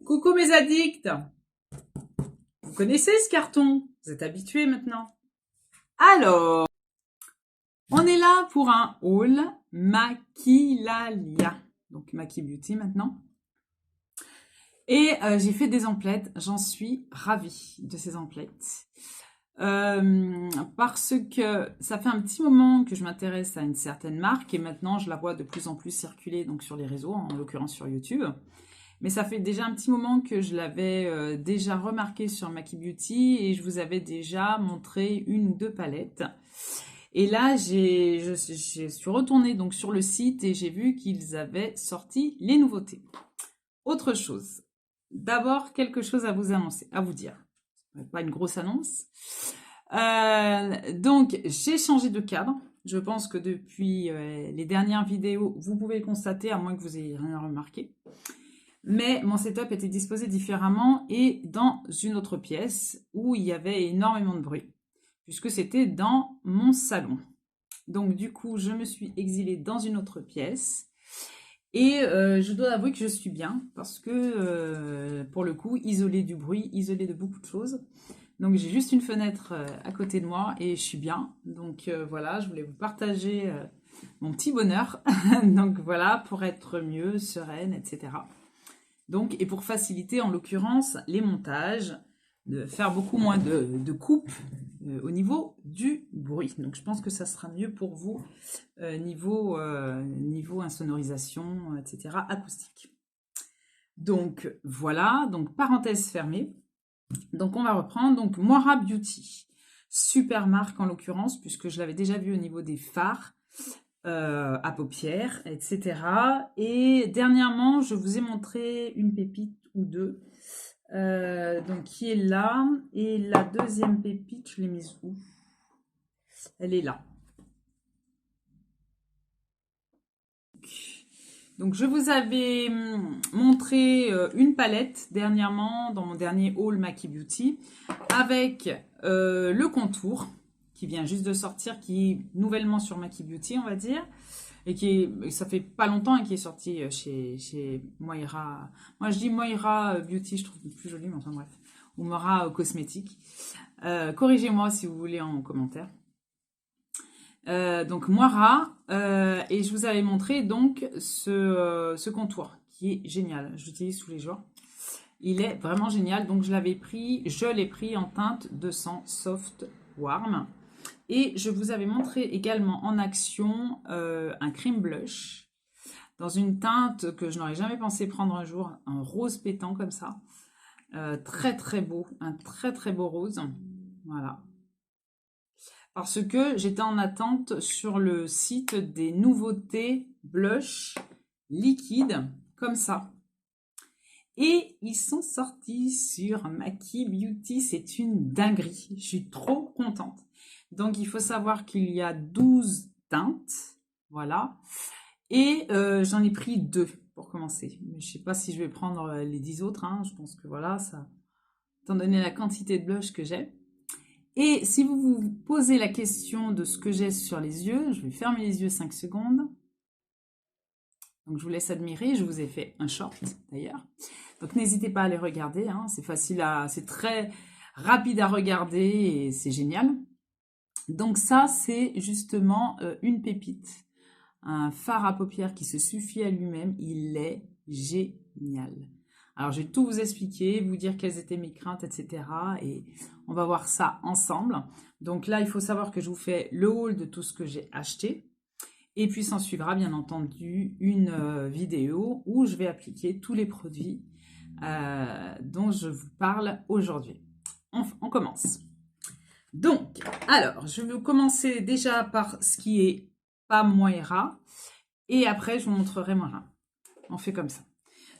Coucou mes addicts! Vous connaissez ce carton? Vous êtes habitués maintenant? Alors, on est là pour un haul Maquilalia. Donc Maki Beauty maintenant. Et j'ai fait des emplettes. J'en suis ravie de ces emplettes. Parce que ça fait un petit moment que je m'intéresse à une certaine marque et maintenant je la vois de plus en plus circuler donc sur les réseaux, en l'occurrence sur YouTube. Mais ça fait déjà un petit moment que je l'avais déjà remarqué sur Maki Beauty et je vous avais déjà montré une ou deux palettes. Et là, je suis retournée donc sur le site et j'ai vu qu'ils avaient sorti les nouveautés. Autre chose. D'abord, quelque chose à vous annoncer, à vous dire. Pas une grosse annonce. Donc, j'ai changé de cadre. Je pense que depuis les dernières vidéos, vous pouvez le constater, à moins que vous ayez rien remarqué. Mais mon setup était disposé différemment et dans une autre pièce où il y avait énormément de bruit, puisque c'était dans mon salon. Donc du coup, je me suis exilée dans une autre pièce et je dois avouer que je suis bien parce que pour le coup, isolée du bruit, isolée de beaucoup de choses. Donc j'ai juste une fenêtre à côté de moi et je suis bien. Donc voilà, je voulais vous partager mon petit bonheur. Donc voilà, pour être mieux, sereine, etc. Donc, et pour faciliter en l'occurrence les montages, de faire beaucoup moins de coupes au niveau du bruit. Donc je pense que ça sera mieux pour vous niveau insonorisation, etc. acoustique. Donc voilà, donc parenthèse fermée. Donc on va reprendre. Donc Moira Beauty, super marque en l'occurrence, puisque je l'avais déjà vu au niveau des fards. À paupières, etc. Et dernièrement, je vous ai montré une pépite ou deux, donc qui est là. Et la deuxième pépite, je l'ai mise où? Elle est là. Donc je vous avais montré une palette dernièrement dans mon dernier haul Maki Beauty avec le contour qui vient juste de sortir, qui est nouvellement sur Maki Beauty, on va dire. Et ça fait pas longtemps et qui est sorti chez Moira. Moi, je dis Moira Beauty, je trouve plus joli, mais enfin bref. Ou Moira Cosmétique. Corrigez-moi si vous voulez en commentaire. Donc Moira, et je vous avais montré donc ce contour qui est génial. Je l'utilise tous les jours. Il est vraiment génial. Donc je l'ai pris en teinte 200 Soft Warm. Et je vous avais montré également en action un cream blush dans une teinte que je n'aurais jamais pensé prendre un jour, un rose pétant comme ça. Très très beau, un très très beau rose. Voilà. Parce que j'étais en attente sur le site des nouveautés blush liquides comme ça. Et ils sont sortis sur Maki Beauty, c'est une dinguerie. Je suis trop contente. Donc, il faut savoir qu'il y a 12 teintes, voilà. Et j'en ai pris 2 pour commencer. Je ne sais pas si je vais prendre les 10 autres, hein. Je pense que voilà, ça, étant donné la quantité de blush que j'ai. Et si vous vous posez la question de ce que j'ai sur les yeux, je vais fermer les yeux 5 secondes. Donc, je vous laisse admirer. Je vous ai fait un short, d'ailleurs. Donc, n'hésitez pas à les regarder, hein. C'est facile c'est très rapide à regarder et c'est génial. Donc ça, c'est justement une pépite. Un fard à paupières qui se suffit à lui-même. Il est génial. Alors, je vais tout vous expliquer, vous dire quelles étaient mes craintes, etc. Et on va voir ça ensemble. Donc là, il faut savoir que je vous fais le haul de tout ce que j'ai acheté. Et puis, s'en suivra, bien entendu, une vidéo où je vais appliquer tous les produits dont je vous parle aujourd'hui. On commence. Donc, alors, je vais commencer déjà par ce qui est pas Moira. Et après, je vous montrerai Moira. On fait comme ça.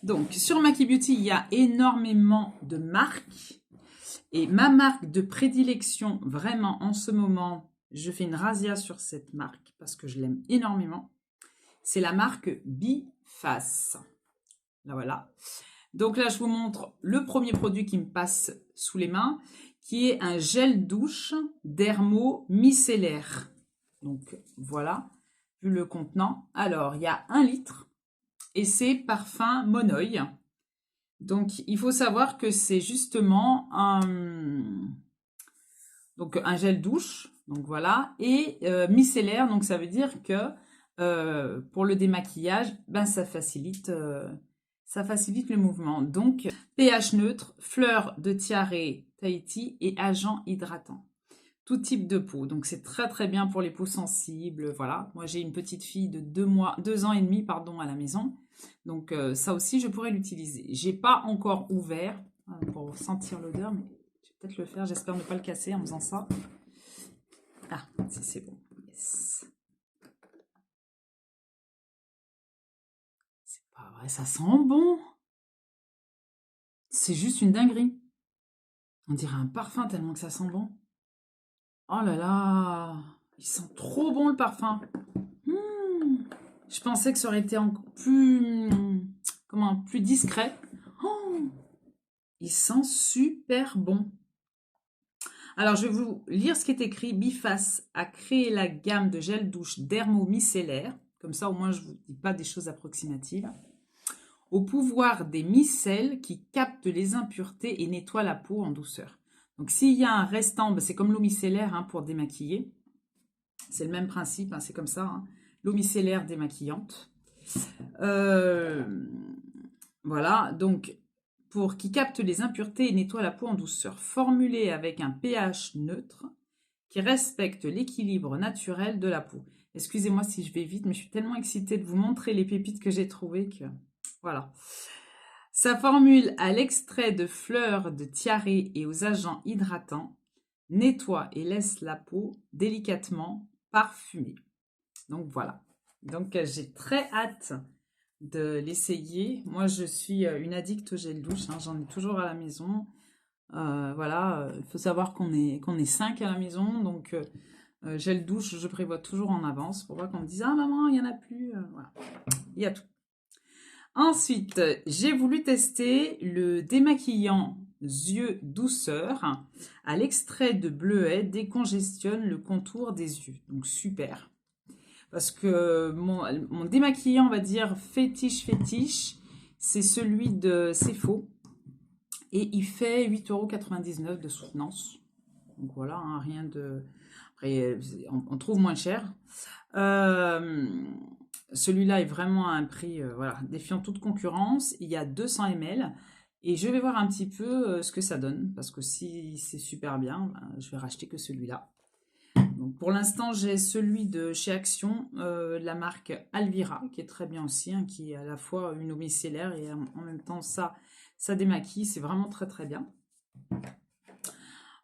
Donc, sur Maki Beauty, il y a énormément de marques. Et ma marque de prédilection, vraiment, en ce moment, je fais une razzia sur cette marque parce que je l'aime énormément. C'est la marque Biface. Là, voilà. Donc là, je vous montre le premier produit qui me passe sous les mains, qui est un gel douche dermo micellaire. Donc voilà, vu le contenant. Alors, il y a 1 litre et c'est parfum Monoï. Donc, il faut savoir que c'est justement donc un gel douche, donc voilà, et micellaire, donc ça veut dire que pour le démaquillage, ben ça facilite le mouvement. Donc pH neutre, fleur de tiare Tahiti et agent hydratant. Tout type de peau, donc c'est très très bien pour les peaux sensibles. Voilà, moi j'ai une petite fille de 2 ans et demi pardon à la maison, donc ça aussi je pourrais l'utiliser. J'ai pas encore ouvert pour sentir l'odeur, mais je vais peut-être le faire. J'espère ne pas le casser en faisant ça. Ah, si c'est bon. Yes. C'est pas vrai, ça sent bon. C'est juste une dinguerie. On dirait un parfum tellement que ça sent bon. Oh là là, il sent trop bon le parfum. Je pensais que ça aurait été encore plus, plus discret. Oh, il sent super bon. Alors, je vais vous lire ce qui est écrit. Biface a créé la gamme de gel douche dermo-micellaire. Comme ça, au moins, je ne vous dis pas des choses approximatives. Au pouvoir des micelles qui captent les impuretés et nettoient la peau en douceur. Donc, s'il y a un restant, ben, c'est comme l'eau micellaire pour démaquiller. C'est le même principe, c'est comme ça. L'eau micellaire démaquillante. Voilà, donc qui capte les impuretés et nettoie la peau en douceur. Formulé avec un pH neutre qui respecte l'équilibre naturel de la peau. Excusez-moi si je vais vite, mais je suis tellement excitée de vous montrer les pépites que j'ai trouvées que... Voilà. Sa formule à l'extrait de fleurs de tiare et aux agents hydratants nettoie et laisse la peau délicatement parfumée. Donc voilà. Donc j'ai très hâte de l'essayer. Moi je suis une addict au gel douche, j'en ai toujours à la maison. Voilà, il faut savoir qu'on est 5 à la maison, donc gel douche, je prévois toujours en avance pour pas qu'on me dise ah maman, il n'y en a plus. Voilà. Il y a tout. Ensuite, j'ai voulu tester le démaquillant yeux douceur à l'extrait de bleuet décongestionne le contour des yeux. Donc super. Parce que mon démaquillant, on va dire fétiche, c'est celui de C'est Faux. Et il fait 8,99 € de soutenance. Donc voilà, rien de... Après, on trouve moins cher. Celui-là est vraiment à un prix voilà, défiant toute concurrence. Il y a 200 ml. Et je vais voir un petit peu ce que ça donne. Parce que si c'est super bien, ben, je vais racheter que celui-là. Donc pour l'instant, j'ai celui de chez Action, la marque Alvira, qui est très bien aussi, qui est à la fois une eau micellaire et en même temps ça démaquille. C'est vraiment très très bien.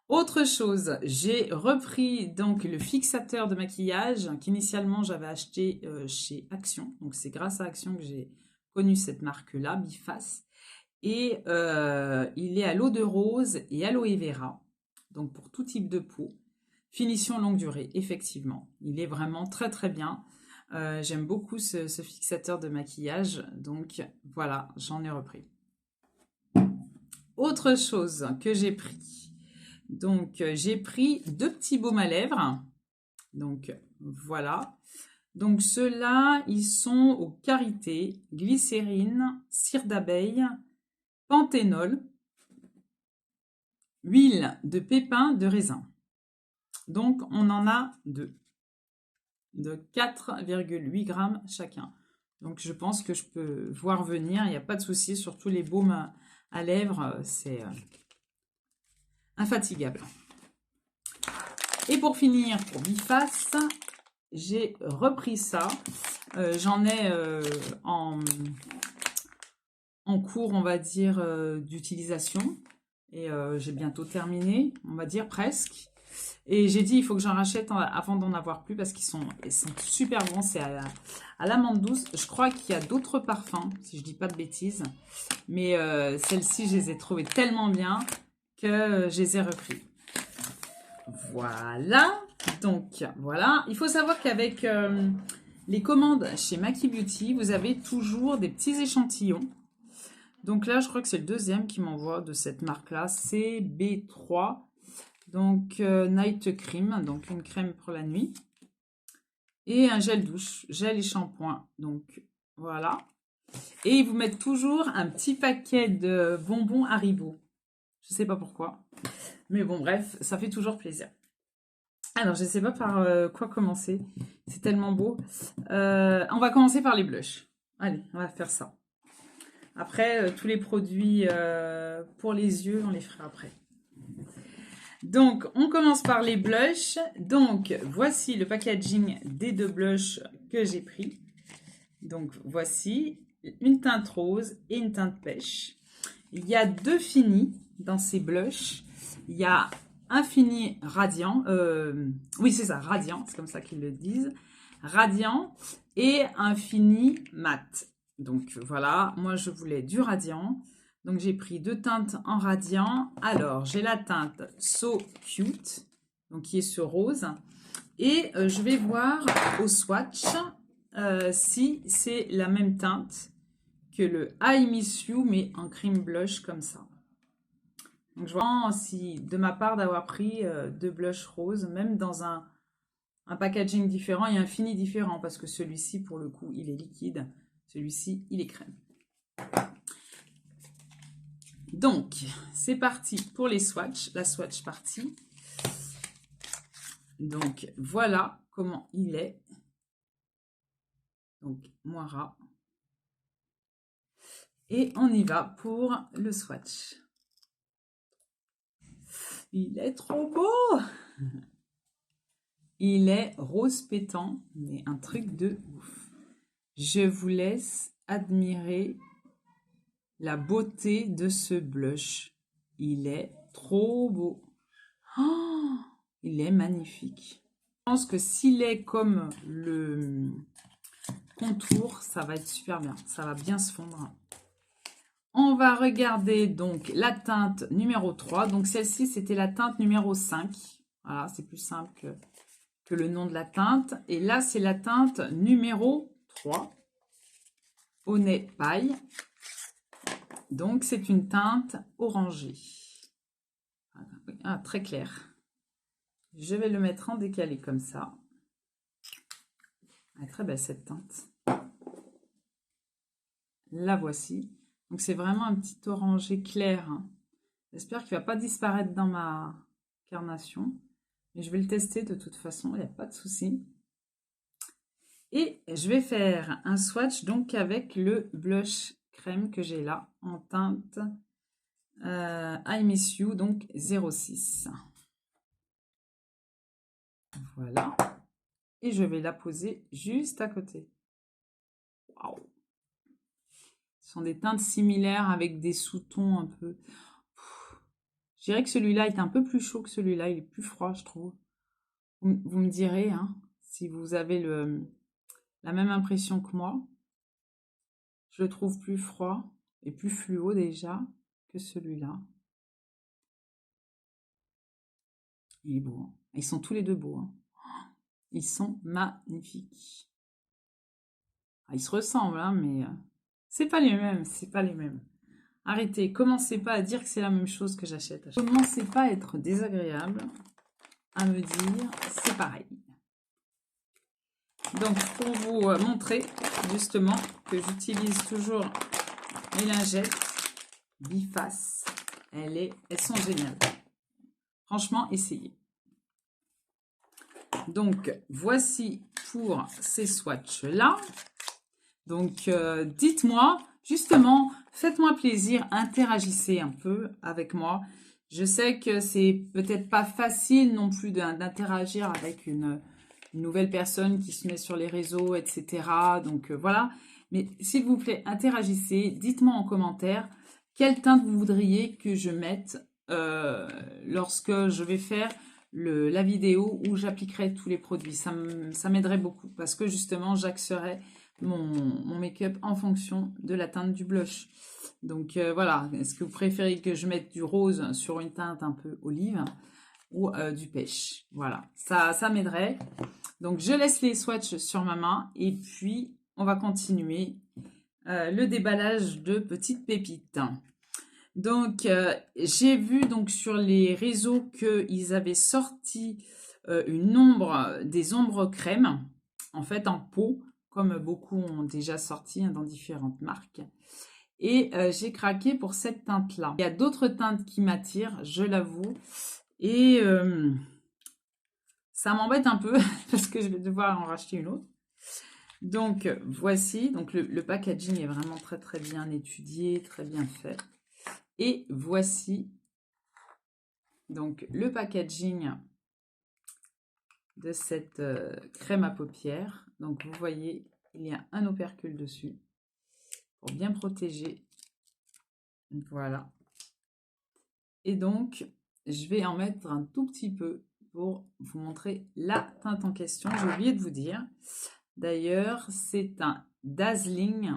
Autre chose, j'ai repris donc le fixateur de maquillage qu'initialement j'avais acheté chez Action. Donc c'est grâce à Action que j'ai connu cette marque-là, Biface. Et il est à l'eau de rose et aloe vera. Donc pour tout type de peau. Finition longue durée, effectivement. Il est vraiment très très bien. J'aime beaucoup ce fixateur de maquillage. Donc voilà, j'en ai repris. Autre chose que j'ai pris. Donc, j'ai pris 2 petits baumes à lèvres. Donc, voilà. Donc, ceux-là, ils sont au karité, glycérine, cire d'abeille, panthénol, huile de pépins de raisin. Donc, on en a 2 de 4,8 grammes chacun. Donc, je pense que je peux voir venir. Il n'y a pas de souci. Surtout les baumes à lèvres, c'est infatigable. Et pour finir, pour Biface, j'ai repris ça. J'en ai en cours, on va dire, d'utilisation. Et j'ai bientôt terminé, on va dire presque. Et j'ai dit, il faut que j'en rachète avant d'en avoir plus parce qu'ils sont super bons. C'est à l'amande douce. Je crois qu'il y a d'autres parfums, si je dis pas de bêtises. Mais celles-ci, je les ai trouvées tellement bien que je les ai repris. Voilà, donc voilà. Il faut savoir qu'avec les commandes chez Maki Beauty, vous avez toujours des petits échantillons. Donc là, je crois que c'est le deuxième qui m'envoie de cette marque-là, c'est B3. Donc Night Cream, donc une crème pour la nuit. Et un gel douche, gel et shampoing. Donc voilà. Et ils vous mettent toujours un petit paquet de bonbons Haribo. Je sais pas pourquoi. Mais bon, bref, ça fait toujours plaisir. Alors, je sais pas par quoi commencer. C'est tellement beau. On va commencer par les blushs. Allez, on va faire ça. Après, tous les produits pour les yeux, on les fera après. Donc, on commence par les blushs. Donc, voici le packaging des 2 blushs que j'ai pris. Donc, voici une teinte rose et une teinte pêche. Il y a 2 finis dans ces blushs. Il y a un fini radiant. Oui, c'est ça, radiant. C'est comme ça qu'ils le disent. Radiant et un fini mat. Donc, voilà. Moi, je voulais du radiant. Donc, j'ai pris 2 teintes en radiant. Alors, j'ai la teinte So Cute, donc qui est ce rose. Et je vais voir au swatch si c'est la même teinte que le I Miss You, mais en cream blush comme ça. Donc, je vois si, de ma part, d'avoir pris 2 blushs roses, même dans un packaging différent et un fini différent, parce que celui-ci, pour le coup, il est liquide. Celui-ci, il est crème. Donc, c'est parti pour les swatchs, la swatch partie. Donc, voilà comment il est. Donc, Moira. Et on y va pour le swatch. Il est trop beau! Il est rose pétant, mais un truc de ouf. Je vous laisse admirer la beauté de ce blush. Il est trop beau. Oh, il est magnifique. Je pense que s'il est comme le contour, ça va être super bien. Ça va bien se fondre. On va regarder donc la teinte numéro 3. Donc celle-ci, c'était la teinte numéro 5. Voilà, c'est plus simple que le nom de la teinte. Et là, c'est la teinte numéro 3. Au nez paille. Donc, c'est une teinte orangée. Ah, très clair. Je vais le mettre en décalé comme ça. Ah, très belle cette teinte. La voici. Donc, c'est vraiment un petit orangé clair. J'espère qu'il ne va pas disparaître dans ma carnation. Mais je vais le tester de toute façon, il n'y a pas de souci. Et je vais faire un swatch donc avec le blush crème que j'ai là en teinte I Miss You, donc 06. Voilà. Et je vais la poser juste à côté. Waouh! Ce sont des teintes similaires avec des sous-tons un peu... Je dirais que celui-là est un peu plus chaud que celui-là. Il est plus froid, je trouve. Vous me direz, hein, si vous avez la même impression que moi. Je le trouve plus froid et plus fluo déjà que celui-là. Il est beau. Hein. Ils sont tous les 2 beaux. Hein. Ils sont magnifiques. Ah, ils se ressemblent, hein, mais c'est pas les mêmes. C'est pas les mêmes. Arrêtez. Commencez pas à dire que c'est la même chose que j'achète. Commencez pas à être désagréable, à me dire c'est pareil. Donc, pour vous montrer justement que j'utilise toujours mes lingettes biface, elles sont géniales. Franchement, essayez. Donc, voici pour ces swatchs-là. Donc, dites-moi, justement, faites-moi plaisir, interagissez un peu avec moi. Je sais que c'est peut-être pas facile non plus d'interagir avec une nouvelle personne qui se met sur les réseaux, etc. Donc, voilà. Mais s'il vous plaît, interagissez. Dites-moi en commentaire quelle teinte vous voudriez que je mette lorsque je vais faire la vidéo où j'appliquerai tous les produits. Ça m'aiderait beaucoup parce que justement, j'axerai mon make-up en fonction de la teinte du blush. Donc voilà, est-ce que vous préférez que je mette du rose sur une teinte un peu olive ou du pêche? Voilà, ça m'aiderait. Donc je laisse les swatchs sur ma main et puis on va continuer le déballage de petites pépites. Donc, j'ai vu donc sur les réseaux qu'ils avaient sorti des ombres crème, en fait en pot. comme beaucoup ont déjà sorti hein, dans différentes marques. Et j'ai craqué pour cette teinte-là. Il y a d'autres teintes qui m'attirent, je l'avoue. Et ça m'embête un peu parce que je vais devoir en racheter une autre. Donc voici, donc le packaging est vraiment très très bien étudié, très bien fait. Et voici donc le packaging de cette crème à paupières. Donc vous voyez, il y a un opercule dessus pour bien protéger. Voilà. Et donc, je vais en mettre un tout petit peu pour vous montrer la teinte en question. J'ai oublié de vous dire. D'ailleurs, c'est un Dazzling.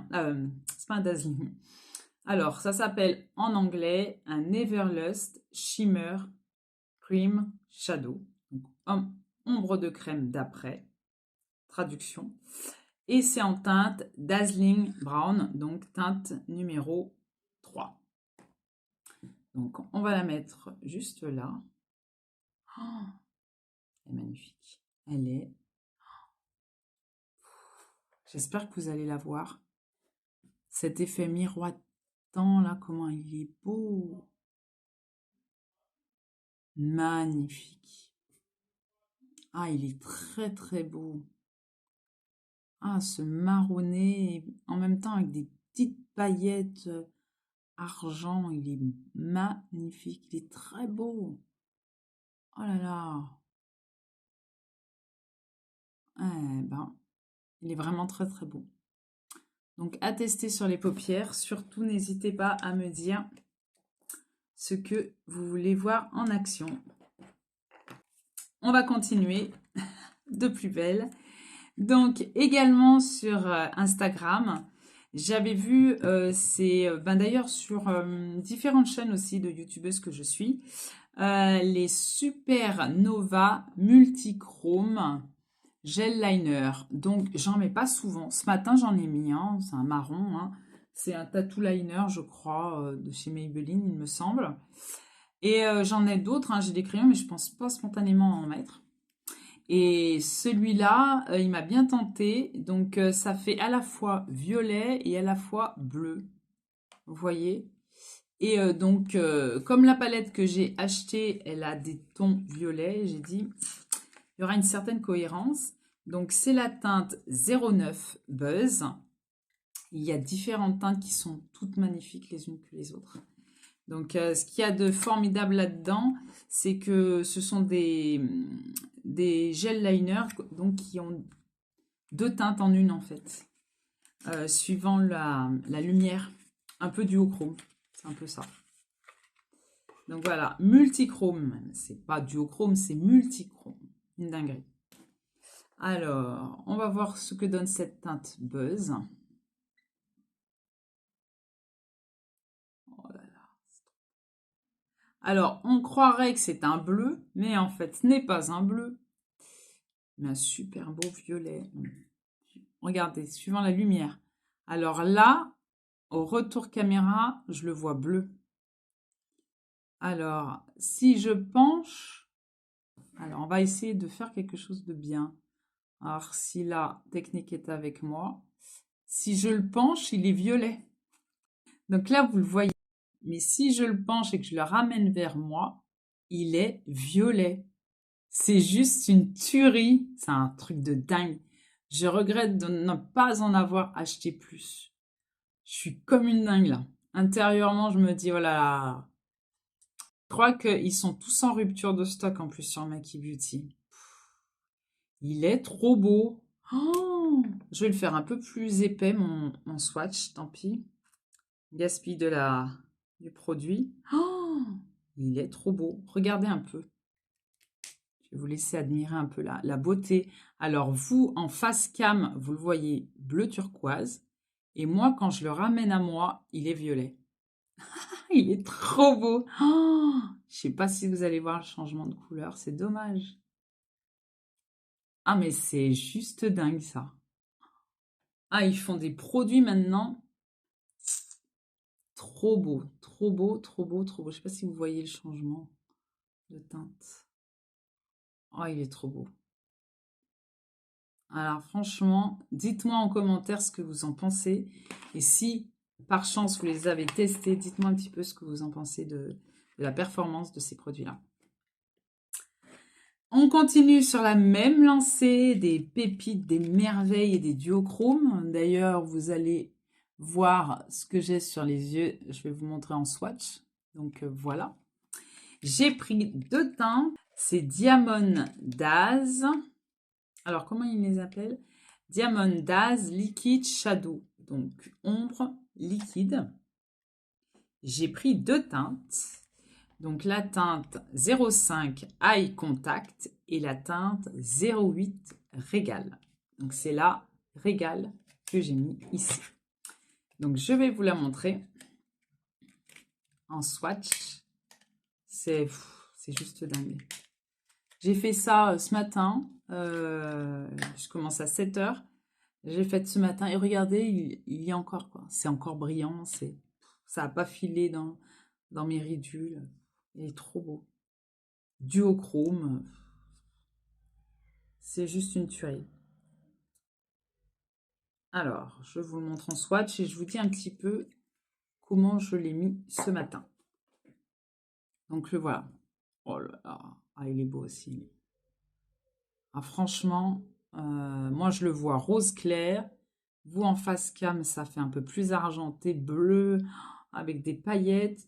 C'est pas un Dazzling. Alors, ça s'appelle en anglais un Everlust Shimmer Cream Shadow. Donc, ombre de crème d'après. Traduction. Et c'est en teinte Dazzling Brown, donc teinte numéro 3. Donc, on va la mettre juste là. Oh, elle est magnifique. Elle est... J'espère que vous allez la voir. Cet effet miroitant, là, comment il est beau. Magnifique. Ah, il est très, très beau. Ah, ce marronné, en même temps avec des petites paillettes argent. Il est magnifique. Il est très beau. Oh là là. Eh ben, il est vraiment très, très beau. Donc, à tester sur les paupières. Surtout, n'hésitez pas à me dire ce que vous voulez voir en action. On va continuer de plus belle. Donc, également sur Instagram, j'avais vu, d'ailleurs sur différentes chaînes aussi de youtubeuses que je suis, les Supernova Multichrome Gel Liner. Donc, j'en mets pas souvent. Ce matin, j'en ai mis un, c'est un marron, hein. C'est un tattoo liner, je crois, de chez Maybelline, il me semble. Et j'en ai d'autres, hein. J'ai des crayons, mais je pense pas spontanément en mettre. Et celui-là, il m'a bien tenté. Donc, ça fait à la fois violet et à la fois bleu. Vous voyez? Et donc, comme la palette que j'ai achetée, elle a des tons violets, j'ai dit, il y aura une certaine cohérence. Donc, c'est la teinte 09 Buzz. Il y a différentes teintes qui sont toutes magnifiques les unes que les autres. Donc, ce qu'il y a de formidable là-dedans, c'est que ce sont des gel liners donc, qui ont deux teintes en une, en fait, suivant la lumière, un peu duochrome. C'est un peu ça. Donc, voilà, multichrome. C'est pas duochrome, c'est multichrome. Une dinguerie. Alors, on va voir ce que donne cette teinte Buzz. Oh là là. Alors, on croirait que c'est un bleu, mais en fait, ce n'est pas un bleu, mais un super beau violet. Regardez, suivant la lumière. Alors là, au retour caméra, je le vois bleu. Alors, si je penche, alors on va essayer de faire quelque chose de bien. Alors, si la technique est avec moi, si je le penche, il est violet. Donc là, vous le voyez. Mais si je le penche et que je le ramène vers moi, il est violet. C'est juste une tuerie. C'est un truc de dingue. Je regrette de ne pas en avoir acheté plus. Je suis comme une dingue là. Intérieurement, je me dis, oh là là. Je crois qu'ils sont tous en rupture de stock en plus sur Maki Beauty. Il est trop beau. Oh, je vais le faire un peu plus épais, mon swatch, tant pis. Gaspille du produit. Oh, il est trop beau. Regardez un peu. Je vais vous laisser admirer un peu la beauté. Alors vous, en face cam, vous le voyez bleu turquoise. Et moi, quand je le ramène à moi, il est violet. Il est trop beau. Oh, je sais pas si vous allez voir le changement de couleur. C'est dommage. Ah, mais c'est juste dingue, ça. Ah, ils font des produits maintenant. Trop beau, trop beau, trop beau, trop beau. Je sais pas si vous voyez le changement de teinte. Oh, il est trop beau. Alors franchement, dites-moi en commentaire ce que vous en pensez. Et si, par chance, vous les avez testés, dites-moi un petit peu ce que vous en pensez de la performance de ces produits-là. On continue sur la même lancée des pépites, des merveilles et des duochromes. D'ailleurs, vous allez voir ce que j'ai sur les yeux. Je vais vous montrer en swatch. Donc voilà. J'ai pris 2 teintes. C'est Diamond Daze. Alors, comment ils les appellent? Diamond Daze Liquid Shadow. Donc, ombre liquide. J'ai pris 2 teintes. Donc, la teinte 05 Eye Contact et la teinte 08 Régal. Donc, c'est la Régal que j'ai mis ici. Donc, je vais vous la montrer en swatch. C'est juste dingue. J'ai fait ça ce matin. Je commence à 7 h. J'ai fait ce matin et regardez, il y a encore quoi. C'est encore brillant. Ça n'a pas filé dans mes ridules. Il est trop beau. Duochrome. C'est juste une tuerie. Alors, je vous le montre en swatch et je vous dis un petit peu comment je l'ai mis ce matin. Donc le voilà. Oh là là. Ah, il est beau aussi. Ah, franchement, moi je le vois rose clair. Vous en face cam, ça fait un peu plus argenté, bleu, avec des paillettes.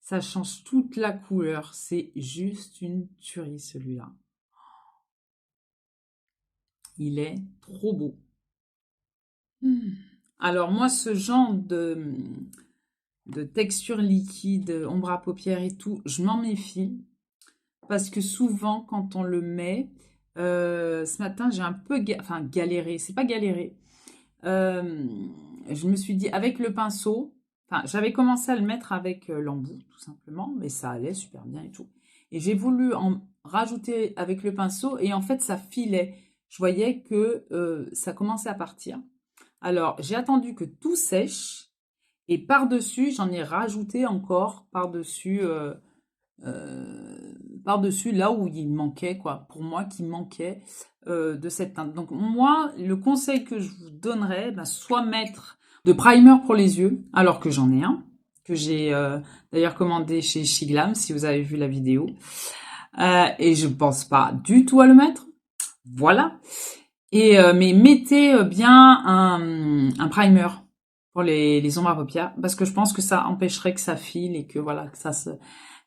Ça change toute la couleur. C'est juste une tuerie celui-là. Il est trop beau. Alors moi, ce genre de texture liquide, ombre à paupières et tout, je m'en méfie. Parce que souvent, quand on le met, ce matin, j'ai un peu galéré. C'est pas galéré. Je me suis dit, avec le pinceau, j'avais commencé à le mettre avec l'embout, tout simplement, mais ça allait super bien et tout. Et j'ai voulu en rajouter avec le pinceau, et en fait, ça filait. Je voyais que ça commençait à partir. Alors, j'ai attendu que tout sèche, et par-dessus, j'en ai rajouté encore par-dessus là où il manquait, quoi, pour moi qui manquait de cette teinte. Donc moi, le conseil que je vous donnerais, soit mettre de primer pour les yeux, alors que j'en ai un, que j'ai d'ailleurs commandé chez Shiglam, si vous avez vu la vidéo, et je pense pas du tout à le mettre, voilà. Et mais mettez bien un primer pour les ombres à paupières, parce que je pense que ça empêcherait que ça file et que voilà, que ça se...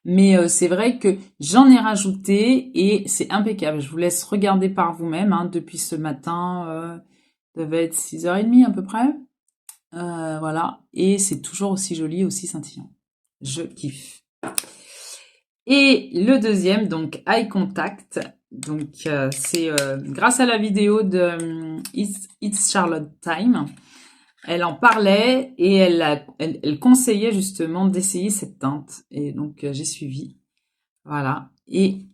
Mais c'est vrai que j'en ai rajouté et c'est impeccable. Je vous laisse regarder par vous-même. Hein, depuis ce matin, ça devait être 6 h 30 à peu près. Voilà. Et c'est toujours aussi joli, aussi scintillant. Je kiffe. Et le deuxième, donc Eye Contact. Donc c'est grâce à la vidéo de It's Charlotte Time. Elle en parlait et elle conseillait justement d'essayer cette teinte. Et donc, j'ai suivi. Voilà. Et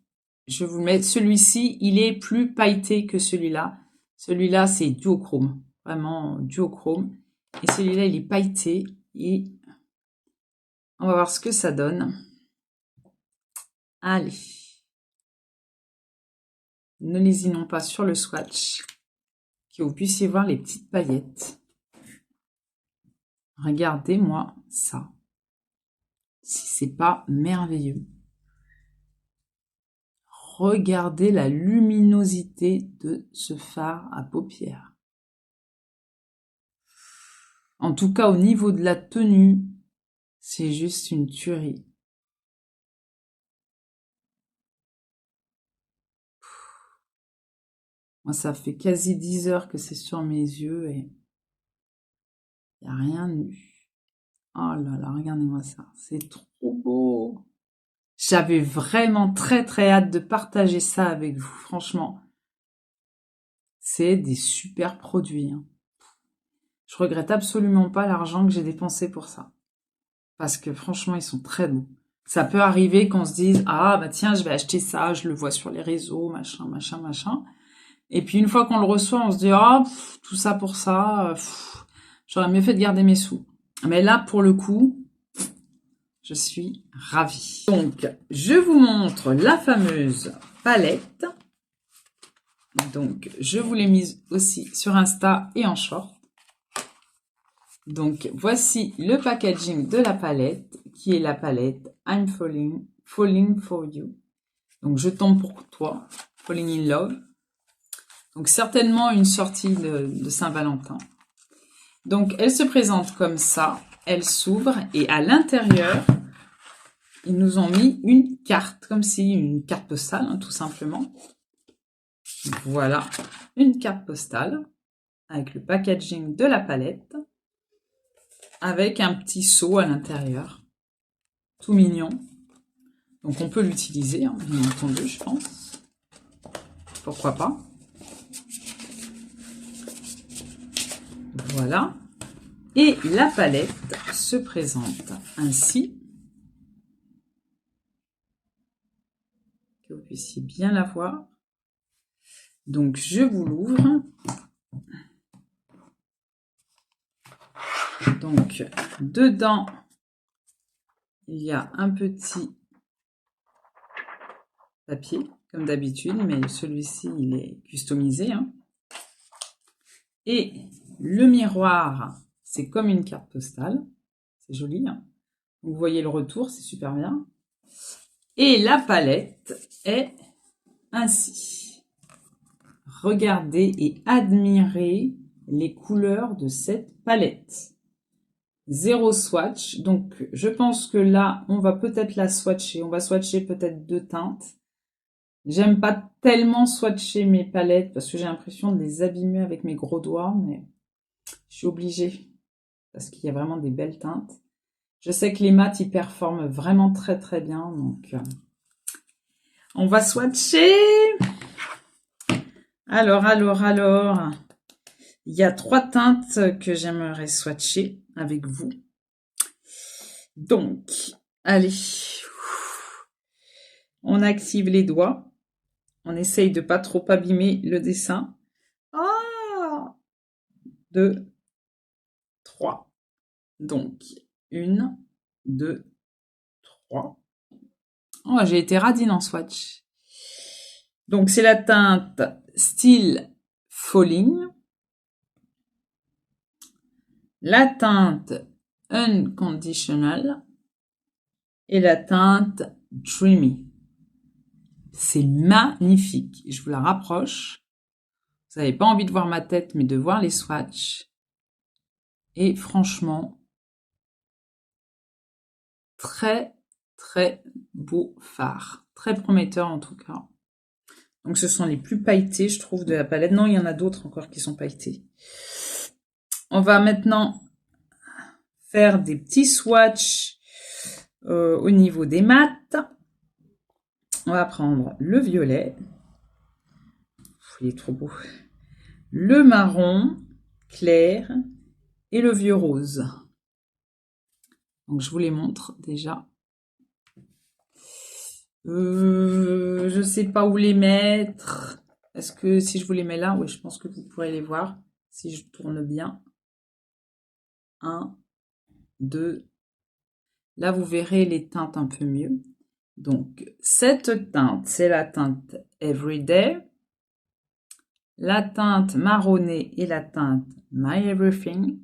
je vous mets celui-ci, il est plus pailleté que celui-là. Celui-là, c'est duochrome. Vraiment duochrome. Et celui-là, il est pailleté. Et on va voir ce que ça donne. Allez. Ne lésinons pas sur le swatch. Que vous puissiez voir les petites paillettes. Regardez-moi ça. Si c'est pas merveilleux. Regardez la luminosité de ce fard à paupières. En tout cas, au niveau de la tenue, c'est juste une tuerie. Moi, ça fait quasi 10 heures que c'est sur mes yeux et il n'y a rien eu. Oh là là, regardez-moi ça. C'est trop beau. J'avais vraiment très très hâte de partager ça avec vous. Franchement, c'est des super produits. Hein. Je regrette absolument pas l'argent que j'ai dépensé pour ça. Parce que franchement, ils sont très beaux. Ça peut arriver qu'on se dise, ah bah tiens, je vais acheter ça, je le vois sur les réseaux, machin, machin, machin. Et puis une fois qu'on le reçoit, on se dit, ah, tout ça pour ça, j'aurais mieux fait de garder mes sous. Mais là, pour le coup, je suis ravie. Donc, je vous montre la fameuse palette. Donc, je vous l'ai mise aussi sur Insta et en short. Donc, voici le packaging de la palette, qui est la palette I'm Falling for You. Donc, je tombe pour toi, Falling in Love. Donc, certainement une sortie de Saint-Valentin. Donc, elle se présente comme ça. Elle s'ouvre et à l'intérieur, ils nous ont mis une carte, comme si une carte postale, hein, tout simplement. Voilà, une carte postale avec le packaging de la palette, avec un petit seau à l'intérieur, tout mignon. Donc on peut l'utiliser, hein, bien entendu, je pense. Pourquoi pas. Voilà. Et la palette se présente ainsi. Que vous puissiez bien la voir. Donc je vous l'ouvre. Donc dedans, il y a un petit papier, comme d'habitude, mais celui-ci, il est customisé. Hein. Et le miroir, c'est comme une carte postale. C'est joli. Hein. Vous voyez le retour, c'est super bien. Et la palette est ainsi. Regardez et admirez les couleurs de cette palette. 0 swatch. Donc, je pense que là, on va peut-être la swatcher. On va swatcher peut-être 2 teintes. J'aime pas tellement swatcher mes palettes parce que j'ai l'impression de les abîmer avec mes gros doigts, mais je suis obligée parce qu'il y a vraiment des belles teintes. Je sais que les mats, ils performent vraiment très très bien, donc on va swatcher. Alors, il y a 3 teintes que j'aimerais swatcher avec vous. Donc, allez, on active les doigts. On essaye de pas trop abîmer le dessin. 2, 3. Donc, 1, 2, 3. Oh, j'ai été radine en swatch. Donc, c'est la teinte Still Falling. La teinte Unconditional. Et la teinte Dreamy. C'est magnifique. Je vous la rapproche. Vous n'avez pas envie de voir ma tête, mais de voir les swatchs. Et franchement, très, très beau fard. Très prometteur en tout cas. Donc ce sont les plus pailletés, je trouve, de la palette. Non, il y en a d'autres encore qui sont pailletés. On va maintenant faire des petits swatchs au niveau des mats. On va prendre le violet. Il est trop beau. Le marron clair et le vieux rose. Donc je vous les montre déjà. Je sais pas où les mettre. Est-ce que si je vous les mets là, oui, je pense que vous pourrez les voir si je tourne bien. 1, 2. Là, vous verrez les teintes un peu mieux. Donc, cette teinte, c'est la teinte Everyday. La teinte marronnée est la teinte My Everything.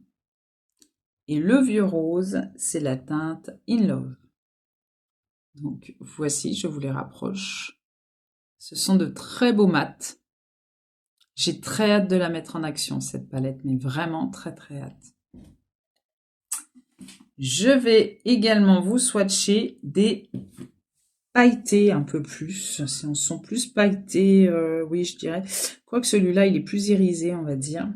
Et le vieux rose, c'est la teinte In Love. Donc, voici, je vous les rapproche. Ce sont de très beaux mats. J'ai très hâte de la mettre en action, cette palette, mais vraiment très très hâte. Je vais également vous swatcher des pailletés un peu plus. Ce sont plus pailletés, oui, je dirais. Quoique celui-là, il est plus irisé, on va dire.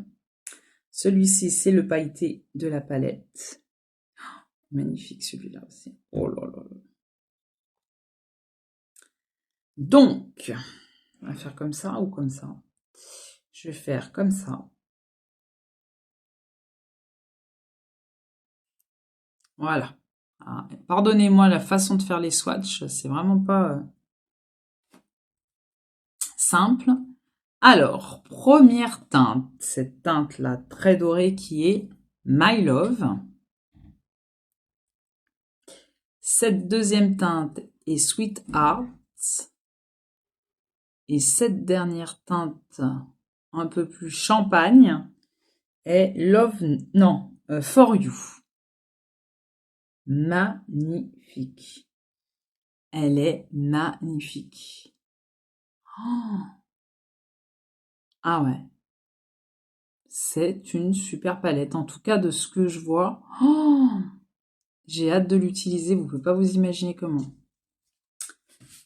Celui-ci, c'est le pailleté de la palette. Oh, magnifique celui-là aussi. Oh là là là. Donc, on va faire comme ça ou comme ça. Je vais faire comme ça. Voilà. Ah, pardonnez-moi la façon de faire les swatchs, c'est vraiment pas simple. Alors, première teinte, cette teinte-là très dorée qui est My Love. Cette deuxième teinte est Sweetheart. Et cette dernière teinte un peu plus champagne est Love, non, For You. Magnifique. Elle est magnifique. Oh. Ah ouais. C'est une super palette. En tout cas, de ce que je vois. Oh, j'ai hâte de l'utiliser. Vous ne pouvez pas vous imaginer comment.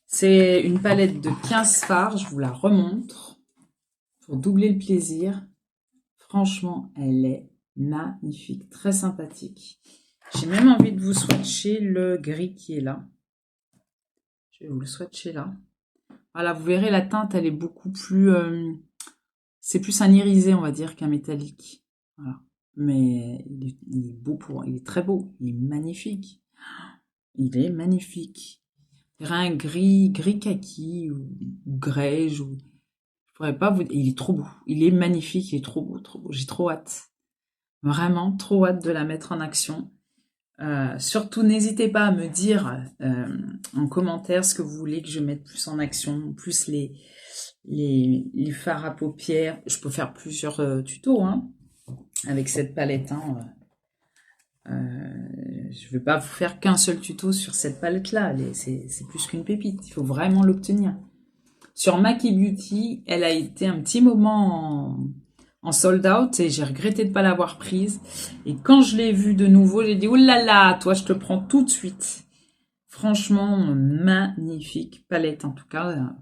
C'est une palette de 15 fards. Je vous la remontre pour doubler le plaisir. Franchement, elle est magnifique. Très sympathique. J'ai même envie de vous swatcher le gris qui est là. Je vais vous le swatcher là. Voilà, vous verrez, la teinte, elle est beaucoup plus... c'est plus un irisé, on va dire, qu'un métallique. Voilà. Mais il est beau il est très beau. Il est magnifique. Il est magnifique. Il y aurait un gris kaki ou grège. Ou... Je pourrais pas vous... Il est trop beau. Il est magnifique. Il est trop beau, trop beau. J'ai trop hâte. Vraiment trop hâte de la mettre en action. Surtout, n'hésitez pas à me dire en commentaire ce que vous voulez que je mette plus en action, plus les fards à paupières. Je peux faire plusieurs tutos hein, avec cette palette. Hein. Je ne vais pas vous faire qu'un seul tuto sur cette palette-là. C'est plus qu'une pépite. Il faut vraiment l'obtenir. Sur Maki Beauty, elle a été un petit moment en sold out et j'ai regretté de ne pas l'avoir prise. Et quand je l'ai vue de nouveau, j'ai dit « Oh là là, toi, je te prends tout de suite !» Franchement, magnifique palette en tout cas.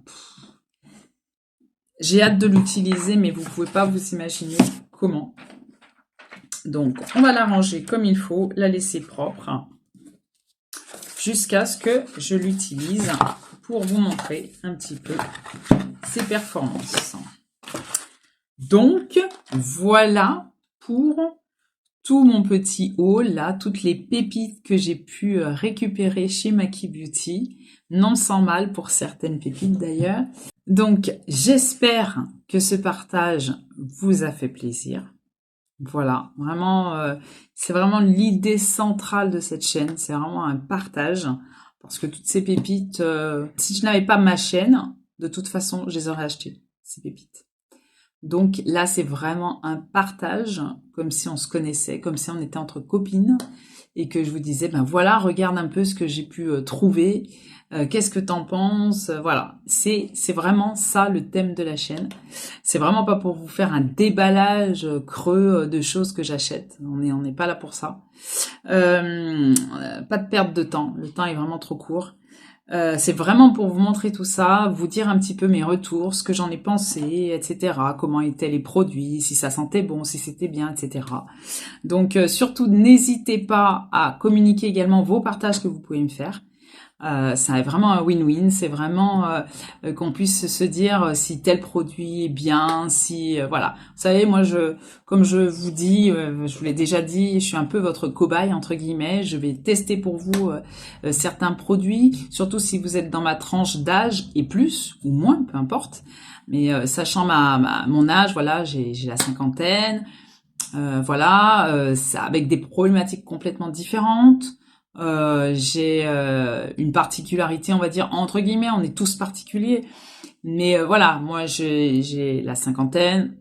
J'ai hâte de l'utiliser, mais vous ne pouvez pas vous imaginer comment. Donc, on va la ranger comme il faut, la laisser propre, jusqu'à ce que je l'utilise pour vous montrer un petit peu ses performances. Donc, voilà pour tout mon petit haul, là, toutes les pépites que j'ai pu récupérer chez Maki Beauty, non sans mal pour certaines pépites d'ailleurs. Donc, j'espère que ce partage vous a fait plaisir. Voilà, vraiment, c'est vraiment l'idée centrale de cette chaîne, c'est vraiment un partage, parce que toutes ces pépites, si je n'avais pas ma chaîne, de toute façon, je les aurais achetées, ces pépites. Donc là, c'est vraiment un partage, comme si on se connaissait, comme si on était entre copines, et que je vous disais, ben voilà, regarde un peu ce que j'ai pu trouver, qu'est-ce que t'en penses, voilà. C'est vraiment ça le thème de la chaîne. C'est vraiment pas pour vous faire un déballage creux de choses que j'achète, on n'est pas là pour ça. Pas de perte de temps, le temps est vraiment trop court. C'est vraiment pour vous montrer tout ça, vous dire un petit peu mes retours, ce que j'en ai pensé, etc. Comment étaient les produits, si ça sentait bon, si c'était bien, etc. Donc surtout, n'hésitez pas à communiquer également vos partages que vous pouvez me faire. C'est vraiment un win-win, c'est vraiment qu'on puisse se dire si tel produit est bien, si voilà. Vous savez, moi comme je vous dis, je vous l'ai déjà dit, je suis un peu votre cobaye entre guillemets. Je vais tester pour vous certains produits, surtout si vous êtes dans ma tranche d'âge et plus ou moins, peu importe. Mais sachant mon âge, voilà, j'ai la cinquantaine, voilà, avec des problématiques complètement différentes. J'ai une particularité, on va dire, entre guillemets, on est tous particuliers. Mais voilà, moi j'ai la cinquantaine,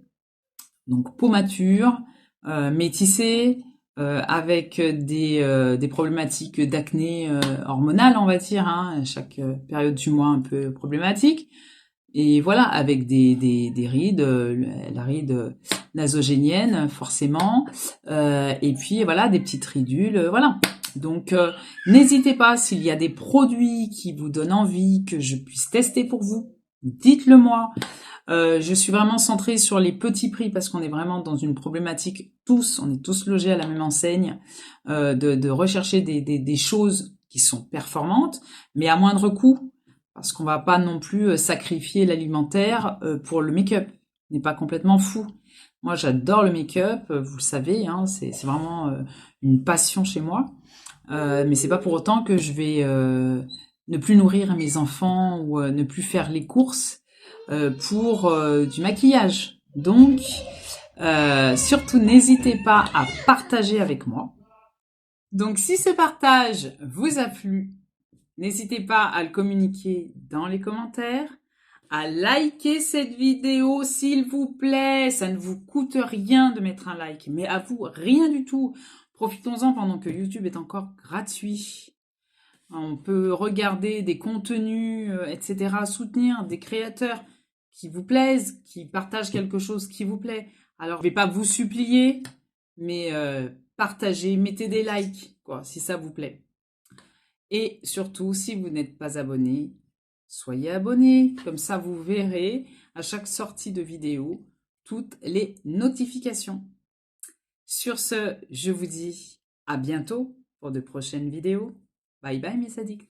donc peau mature, métissée, avec des problématiques d'acné hormonale, on va dire, hein, chaque période du mois un peu problématique. Et voilà, avec des rides, la ride nasogénienne forcément, et puis voilà, des petites ridules, voilà. Donc, n'hésitez pas, s'il y a des produits qui vous donnent envie que je puisse tester pour vous, dites-le moi. Je suis vraiment centrée sur les petits prix parce qu'on est vraiment dans une problématique on est tous logés à la même enseigne, de rechercher des choses qui sont performantes, mais à moindre coût, parce qu'on va pas non plus sacrifier l'alimentaire pour le make-up. On n'est pas complètement fou. Moi, j'adore le make-up, vous le savez, hein, c'est vraiment une passion chez moi. Mais c'est pas pour autant que je vais ne plus nourrir mes enfants ou ne plus faire les courses pour du maquillage. Donc, surtout, n'hésitez pas à partager avec moi. Donc, si ce partage vous a plu, n'hésitez pas à le communiquer dans les commentaires, à liker cette vidéo, s'il vous plaît. Ça ne vous coûte rien de mettre un like, mais à vous, rien du tout. Profitons-en pendant que YouTube est encore gratuit. On peut regarder des contenus, etc., soutenir des créateurs qui vous plaisent, qui partagent quelque chose qui vous plaît. Alors, je ne vais pas vous supplier, mais partagez, mettez des likes, quoi, si ça vous plaît. Et surtout, si vous n'êtes pas abonné, soyez abonné. Comme ça, vous verrez à chaque sortie de vidéo toutes les notifications. Sur ce, je vous dis à bientôt pour de prochaines vidéos. Bye bye mes sadiques.